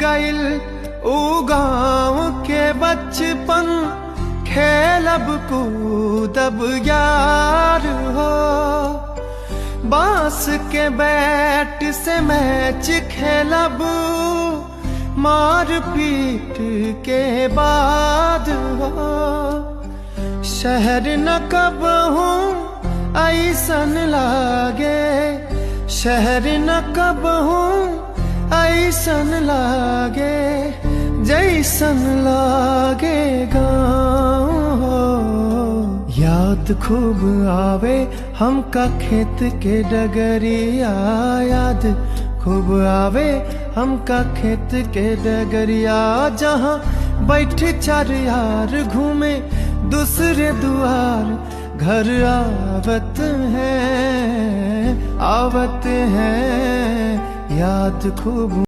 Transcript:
गइल ऊ गाँव के बचपन, खेलब कूदब यार हो। बांस के बैट से मैच खेलब मार पीट के बाद हो। शहर न कब हूँ ऐसन लागे, शहर न कब हूँ ऐसन लागे, जैसन लागे गाँव हो। याद खूब आवे हमका खेत के डगरिया, याद खूब आवे हमका खेत के डगरिया। जहाँ बैठ चार यार घूमे दूसरे दुआर, घर आवत हैं याद खूब।